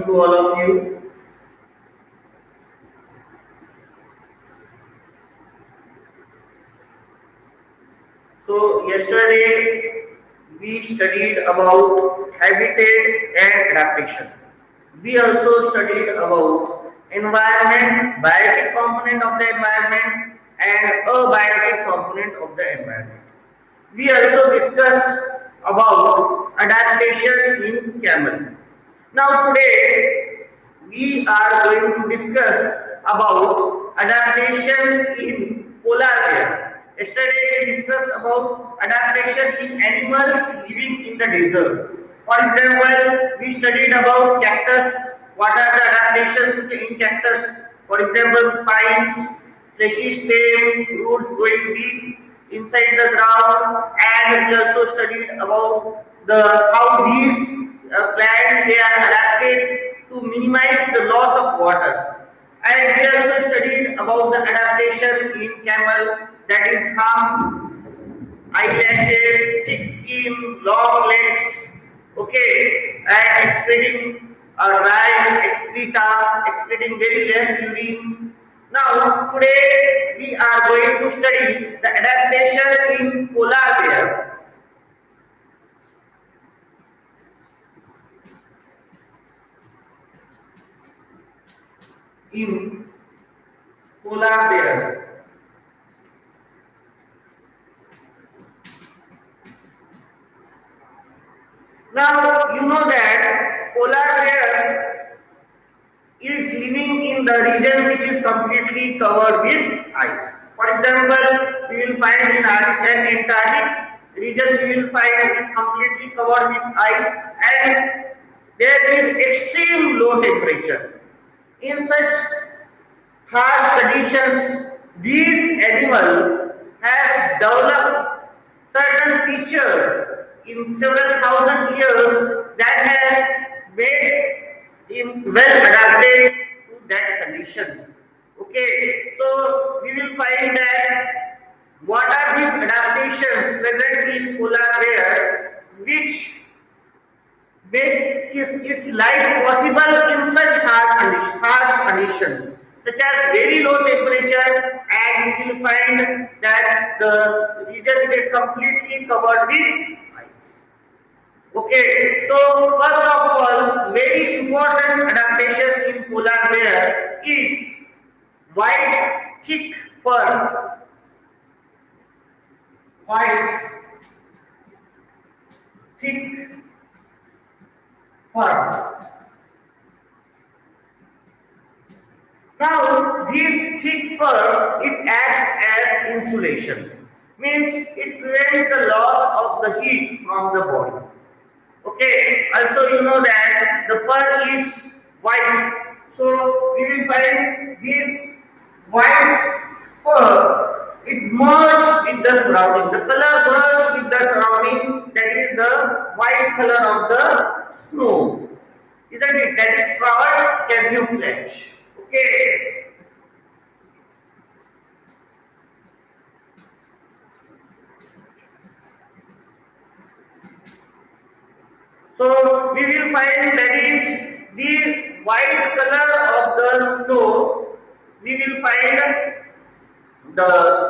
afternoon to all of you. So yesterday we studied about habitat and adaptation. We also studied about environment, biotic component of the environment and abiotic component of the environment. We also discussed about adaptation in camel. Now today we are going to discuss about adaptation in polar bear. Yesterday we discussed about adaptation in animals living in the desert. For example, we studied about cactus. What are the adaptations in cactus? For example, spines, fleshy stem, roots going deep inside the ground, and we also studied about the how these plants they are adapted to minimize the loss of water. And we also studied about the adaptation in camel, that is hump, eyelashes, thick skin, long legs, okay, and excreting dry excreta, excreting very less urine. Now, today we are going to study the adaptation in polar bear. In polar bear. Now, you know that polar bear is living in the region which is completely covered with ice. For example, we will find in an Antarctic region, we will find it is completely covered with ice and there is extreme low temperature. In such harsh conditions, this animal has developed certain features in several thousand years that has made him well adapted to that condition. Okay, so we will find that what are these adaptations present in polar bear which make its life possible in such harsh conditions, such as very low temperature, and we will find that the region is completely covered with ice. Okay, so first of all, very important adaptation in polar bear is white thick fur. White thick fur. Now, this thick fur, it acts as insulation. Means it prevents the loss of the heat from the body. Okay, also you know that the fur is white. So, we will find this white fur, it merges with the surrounding. The color merges with the surrounding, that is the white color of the snow. Isn't it? That is called camouflage. Okay. So we will find that is the white color of the snow. We will find the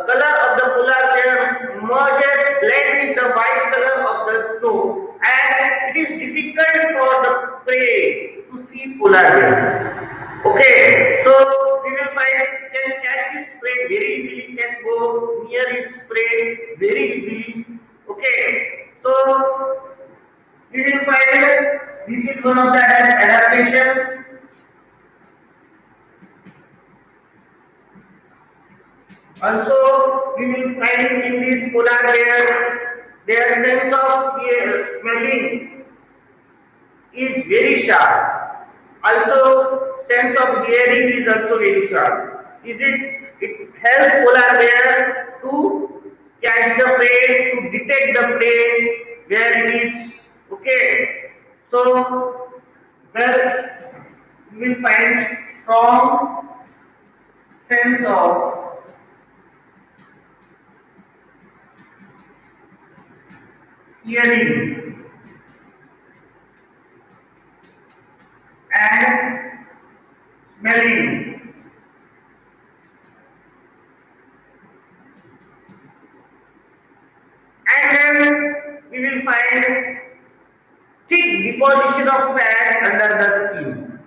color of the polar bear merges blend with the white color of the snow, and it is difficult for the prey to see polar bear. Okay, so we will find can catch its prey very easily, can go near its prey very easily. Okay, so we will find this is one of the adaptation. Also, we will find in this polar bear their sense of smelling is very sharp. Also, sense of hearing is also very sharp. Is it helps polar bear to catch the prey, to detect the prey where it is. Okay. So, well, you will find strong sense of hearing and channeling. And then we will find thick deposition of fat under the skin.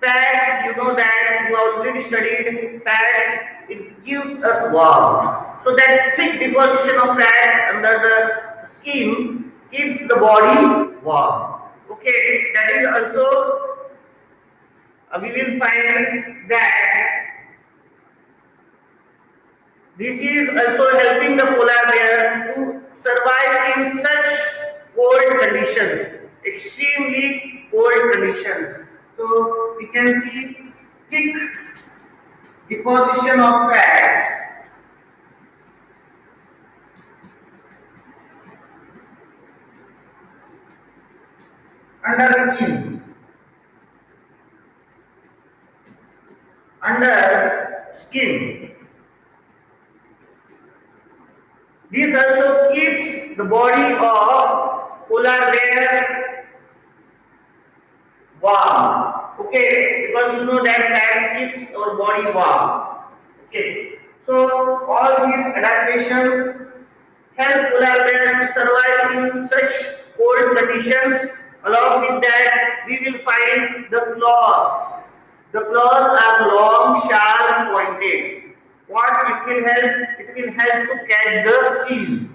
Fats, you know that you already studied fat, it gives us warmth. So that thick deposition of fats under the skin keeps the body warm. Okay, that is also we will find that this is also helping the polar bear to survive in such cold conditions, extremely cold conditions. So we can see thick deposition of fats under skin, under skin. This also keeps the body of polar bear warm. Okay, because you know that fat keeps our body warm. Okay, so all these adaptations help polar bear to survive in such cold conditions. Along with that, we will find the claws. The claws are long, sharp, pointed. What it will help? It will help to catch the seal.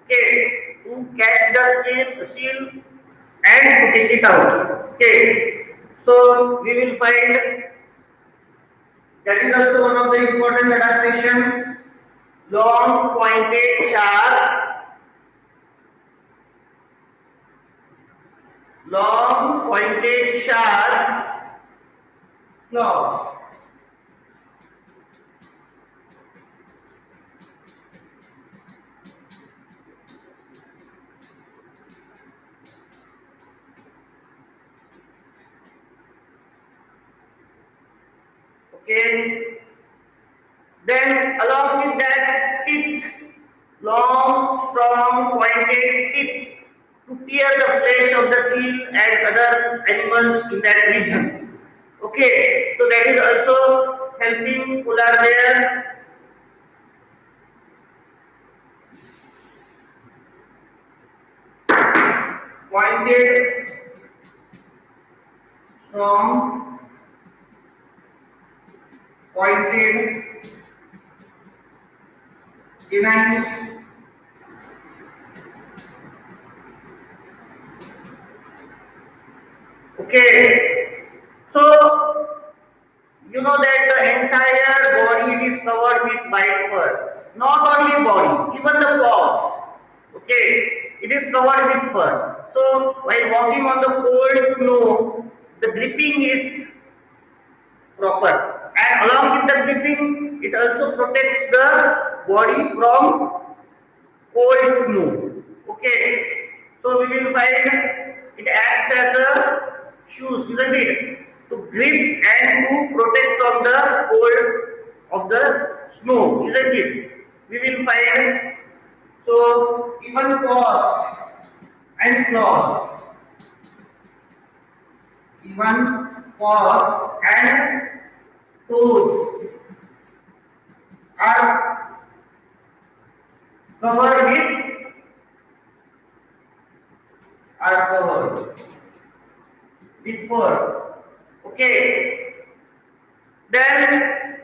Okay, to catch the seal and to take it out. Okay, so we will find that is also one of the important adaptation. Long, pointed, sharp, long, pointed, sharp claws. Okay. Then along with that teeth, long, strong, pointed teeth to tear the flesh of the seal and other animals in that region. Okay, so that is also helping polar bear pointed, strong, pointed events. Okay, so you know that the entire body it is covered with white fur. Not only body, even the paws. Okay, it is covered with fur. So while walking on the cold snow, the gripping is proper. And along with the gripping, it also protects the body from cold snow. Okay, so we will find it acts as a shoes, isn't it? To grip and to protect from the cold of the snow, isn't it? We will find so even paws and claws, even paws and toes are covered with covered with fur. Okay, then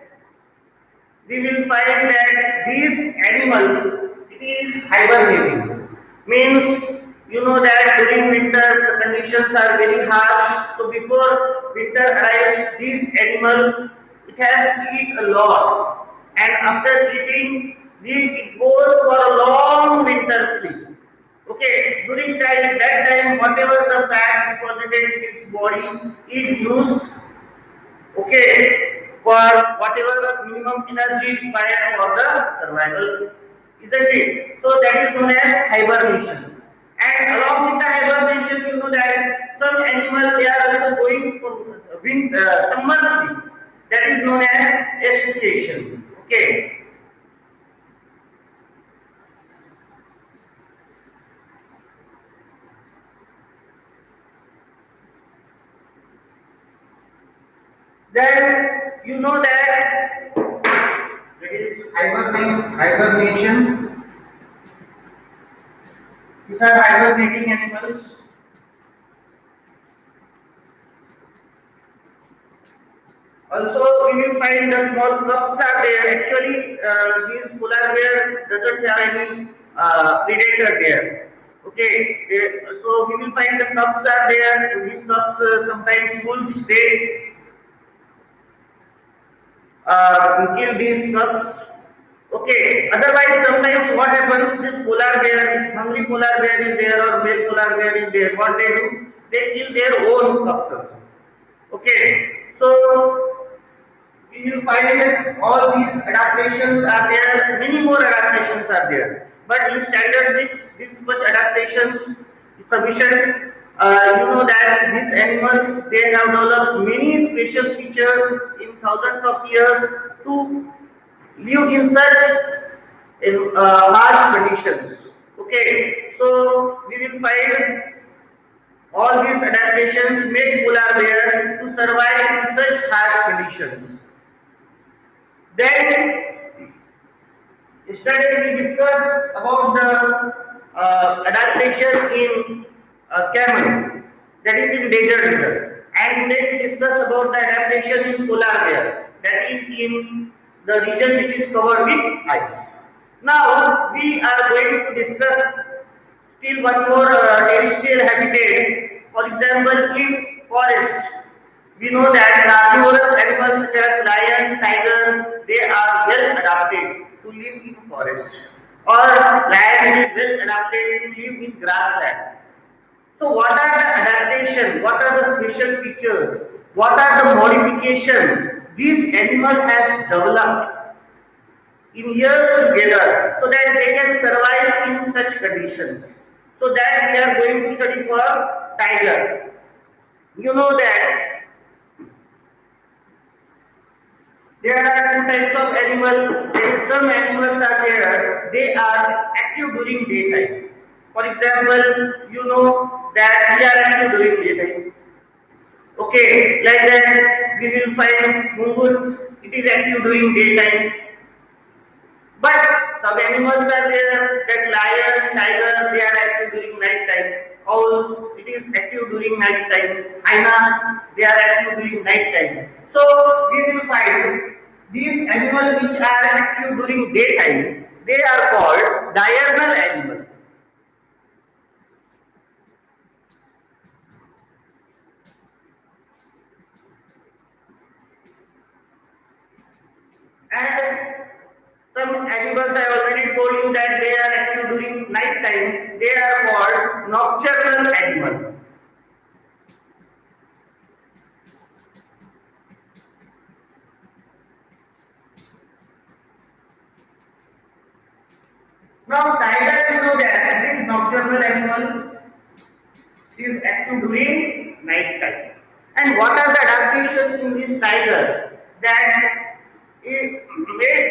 we will find that this animal it is hibernating. Means you know that during winter the conditions are very harsh. So before winter arrives, this animal it has to eat a lot, and after eating, it goes for a long winter sleep. Okay, during that time, whatever the fats deposited in its body is used, okay, for whatever minimum energy required for the survival, isn't it? So that is known as hibernation. And along with the hibernation, you know that some animals they are also going for summer sleep. That is known as estivation. Okay. Then you know that is hibernation. These are hibernating animals. Also, we will find the small cubs are there. Actually, these polar bear doesn't have any predator there. Okay, so we will find the cubs are there. These cubs sometimes wolves they kill these cubs. Okay, otherwise sometimes what happens? This polar bear, hungry polar bear is there or male polar bear is there. What they do? They kill their own cubs also. Okay, so we will find that all these adaptations are there, many more adaptations are there. But in standard 6, this much adaptations is sufficient. You know that these animals, they have developed many special features in thousands of years to live in such harsh conditions. Okay, so we will find all these adaptations made polar bear to survive in such harsh conditions. Then yesterday we discussed about the adaptation in camel, that is in desert region, and today we discuss about the adaptation in polar bear, that is in the region which is covered with ice. Now we are going to discuss still one more terrestrial habitat. For example, in forest, we know that carnivorous animals such as lion, tiger, they are well adapted to live in forest. Or lion is well adapted to live in grassland. So what are the adaptation? What are the special features? What are the modification this animal has developed in years together so that they can survive in such conditions? So that we are going to study for tiger. You know that there are two types of animal. There is some animals are there. They are active during daytime. For example, you know that we are active during daytime. Okay, like that we will find mongoose. It is active during daytime. But some animals are there that lion, tiger, they are active during night time. Owl, it is active during night time. Hyenas, they are active during night time. So we will find these animals which are active during daytime, they are called diurnal animal. And some animals I already told you that they are active during night time, they are called nocturnal animal. Now tiger, you know that it is nocturnal animal, is active during night time. And what are the adaptations in this tiger that it made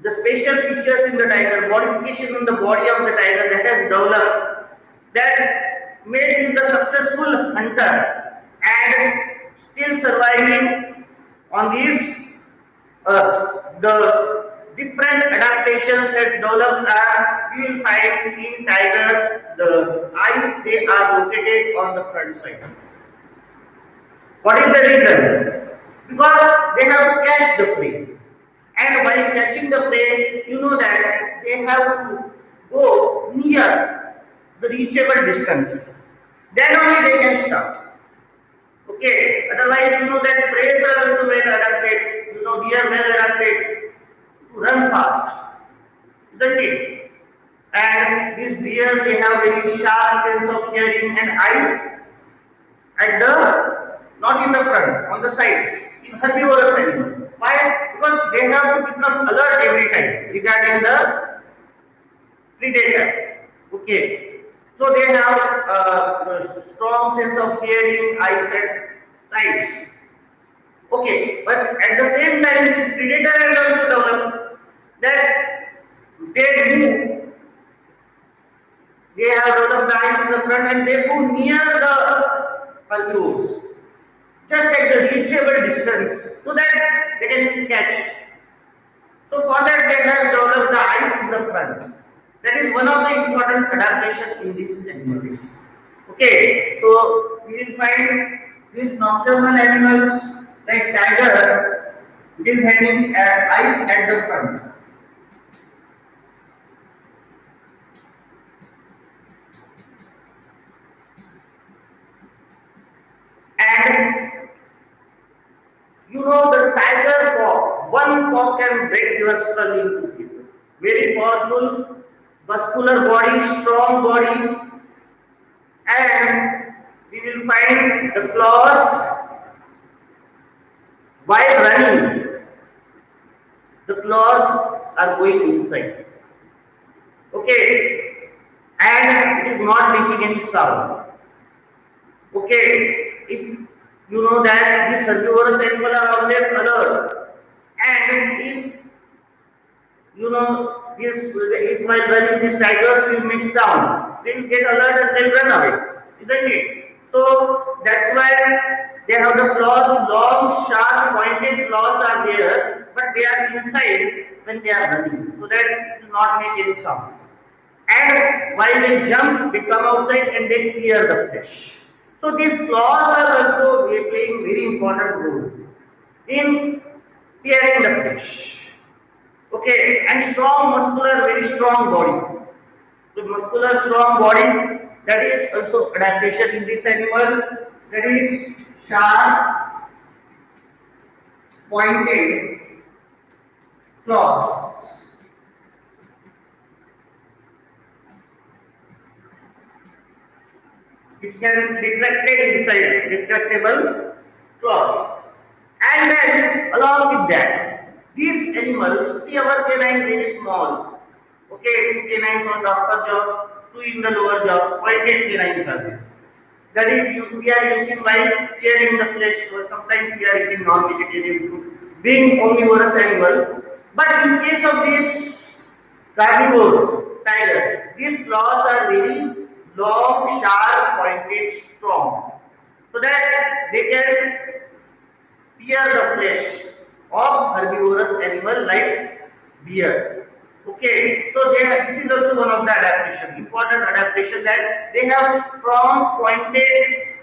the special features in the tiger, modification in the body of the tiger that has developed, that made him the successful hunter and still surviving on this earth. The different adaptations has developed are we will find in tiger the eyes they are located on the front side. What is the reason? Because they have to catch the prey. And while catching the prey, you know that they have to go near the reachable distance. Then only they can start. Okay. Otherwise, you know that preys are also well adapted. You know, deer well adapted to run fast, isn't it? And these deer they have very sharp sense of hearing and eyes at the not in the front, on the sides, in herbivorous animal. Why? Because they have to become alert every time regarding the predator. Okay. So they have a strong sense of hearing, eyes and sights. Okay, but at the same time, this predator has also developed that they move, they have developed the eyes in the front and they move near the herbivores, just at a reachable distance so that they can catch. So for that they have developed the eyes in the front. That is one of the important adaptation in these animals. Okay, so we will find these nocturnal animals like tiger. It is having eyes at the front. And you know the tiger paw, one paw can break your skull into pieces. Very powerful, muscular body, strong body, and we will find the claws while running. The claws are going inside. Okay, and it is not making any sound. Okay, if you know that these herbivorous animals are always alert, and if you know this, if while running these tigers will make sound, they will get alert and they'll run away, isn't it? So that's why they have the claws, long, sharp, pointed claws are there, but they are inside when they are running, so that it will not make any sound. And while they jump, they come outside and they tear the flesh. So these claws are also playing very important role in tearing the flesh. Okay, and strong muscular, very strong body. The muscular strong body, that is also adaptation in this animal. That is sharp, pointed claws. Which can be retracted inside, retractable claws. And then along with that, these animals, see our canine very small. Okay, two canines on the upper jaw, two in the lower jaw, pointed canines are there. That is we are using while tearing the flesh, or sometimes we are eating non-vegetarian food, being omnivorous animal. But in case of this carnivore tiger, these claws are very long, sharp, pointed, strong, so that they can tear the flesh of herbivorous animal like deer. Okay, so this is also one of the adaptation, important adaptation, that they have strong pointed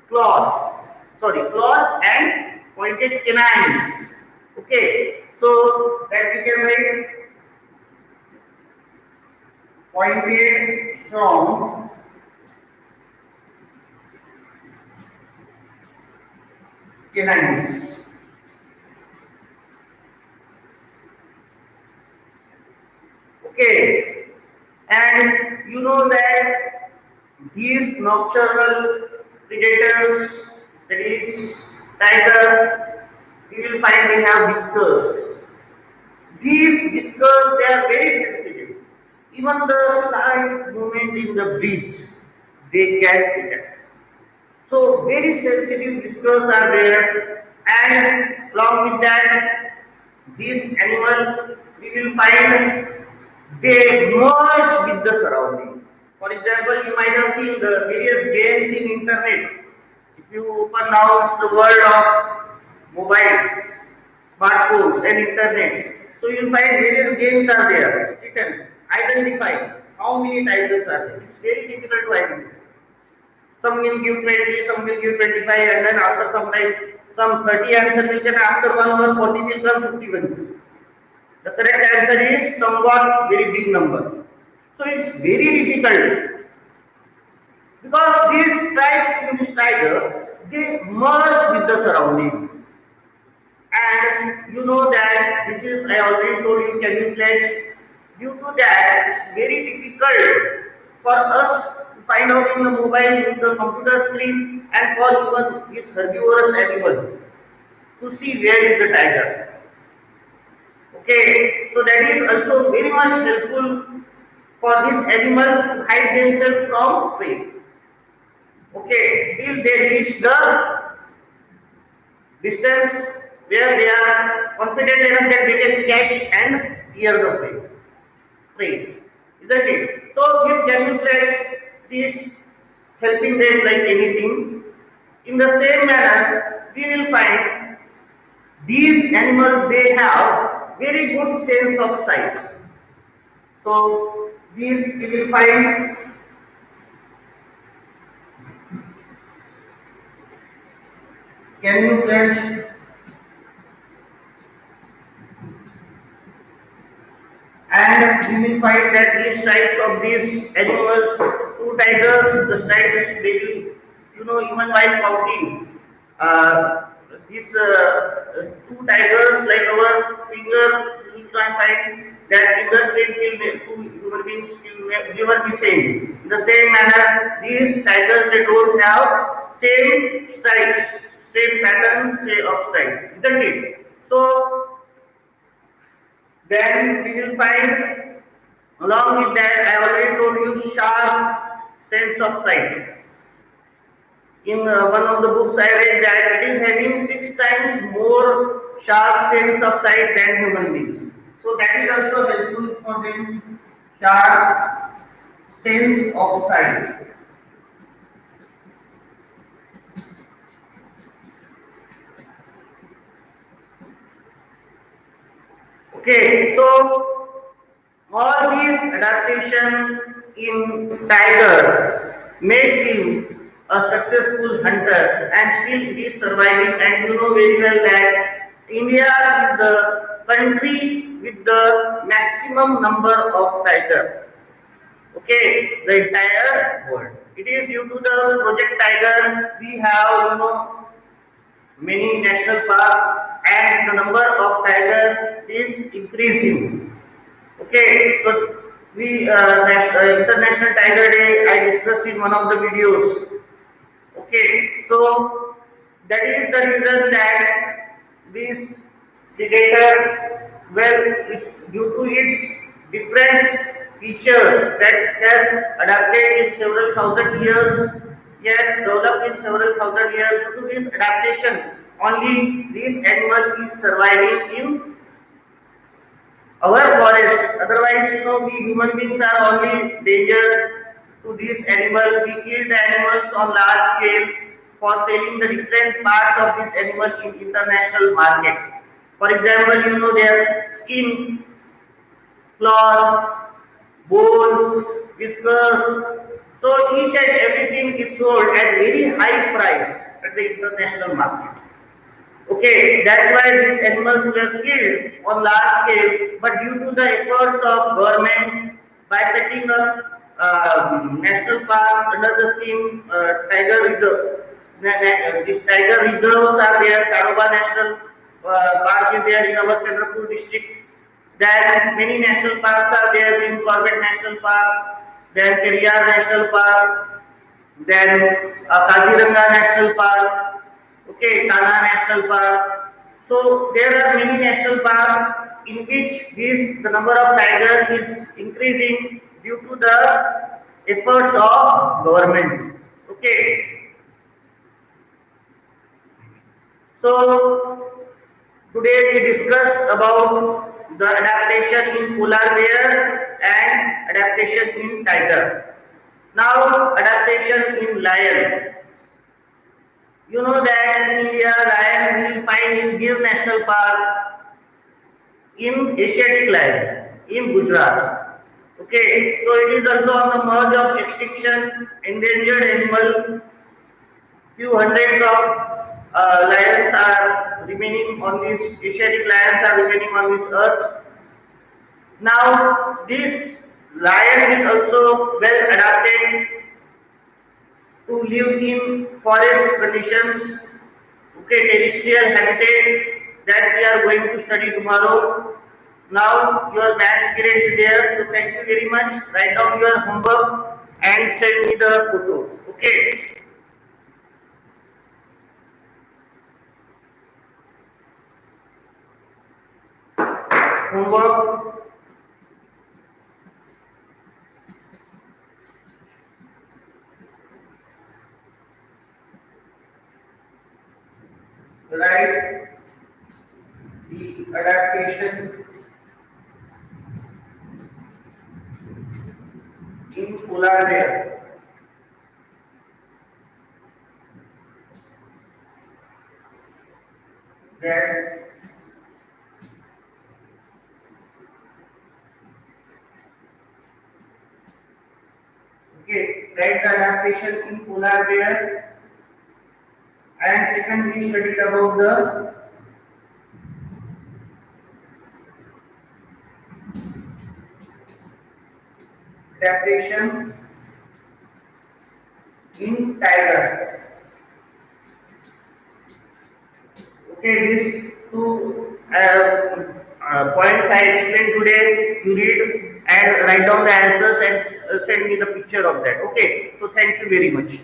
claws, claws and pointed canines. Okay, so that we can write pointed, strong canines. Okay, and you know that these nocturnal predators, that is tiger, you will find they have whiskers. These whiskers, they are very sensitive. Even the slight movement in the breeze, they can detect. So very sensitive whiskers are there, and along with that, this animal we will find they merge with the surrounding. For example, you might have seen the various games in internet. If you open now, it's the world of mobile, smartphones and internets. So you will find various games are there. It's written, identify how many titles are there. It's very difficult to identify. Some will give 20, some will give 25, and then after some time, some 30 answer will come, after 1 hour 40 will come, 51. The correct answer is somewhat very big number. So it's very difficult, because these tribes in this tiger, they merge with the surrounding. And you know that this is, I already told you, camouflage. Due to that, it's very difficult for us to find out in the mobile, in the computer screen, and for even this herbivorous animal to see where is the tiger. Okay, so that is also very much helpful for this animal to hide themselves from prey. Okay, till they reach the distance where they are confident enough that they can catch and tear the prey. Isn't it? So this camouflage is helping them like anything. In the same manner, we will find these animals they have very good sense of sight. So these we will find. Can you flash? And we will find that these types of these animals, two tigers, the types they will, even while counting, these two tigers like our finger, you can find that fingerprint will two human beings will never be same. In the same manner, these tigers they don't have same stripes, same pattern, same of stripe, isn't it? So then we will find along with that I already told you sharp sense of sight. In one of the books I read that it is having 6 times more sharp sense of sight than human beings. So that is also helpful for them sharp sense of sight. Okay, so all these adaptation in tiger make him a successful hunter and still he is surviving, and you know very well that India is the country with the maximum number of tiger. Okay, the entire world. It is due to the Project Tiger we have many national parks and the number of tiger is increasing. Okay, so International Tiger Day I discussed in one of the videos. Okay, so that is the reason that this predator, well, it's due to its different features that has adapted in several thousand years, yes, developed in several thousand years. Due to this adaptation, only this animal is surviving in our forest. Otherwise, we human beings are only danger to this animal. We kill the animals on large scale for selling the different parts of this animal in international market. For example, their skin, claws, bones, whiskers. So each and everything is sold at very high price at the international market. Okay, that's why these animals were killed on large scale, but due to the efforts of government by setting up national parks under the scheme tiger reserve, these tiger reserves are there. Tadoba National Park is there in our Chandrapur district. Then many national parks are there in Corbett National Park, then Periyar National Park, then Kaziranga National Park, okay, Tana National Park. So there are many national parks in which the number of tigers is increasing due to the efforts of government. Okay, so today we discussed about the adaptation in polar bear and adaptation in tiger. Now adaptation in lion. You know that in India, lion will find in Gir National Park, in Asiatic lion, in Gujarat. Okay, so it is also on the merge of extinction, endangered animal. Few hundreds of lions are remaining on this. Asiatic lions are remaining on this earth. Now, this lion is also well adapted to live in forest conditions, okay, terrestrial habitat that we are going to study tomorrow. Now your maths period is there, so thank you very much. Write down your homework and send me the photo. Okay. Homework. Write the adaptation in polar bear. that okay, write the adaptation in polar bear. And second, we studied about the adaptation in tiger. Okay, these two points I explained today. You read and write down the answers and send me the picture of that. Okay, so thank you very much.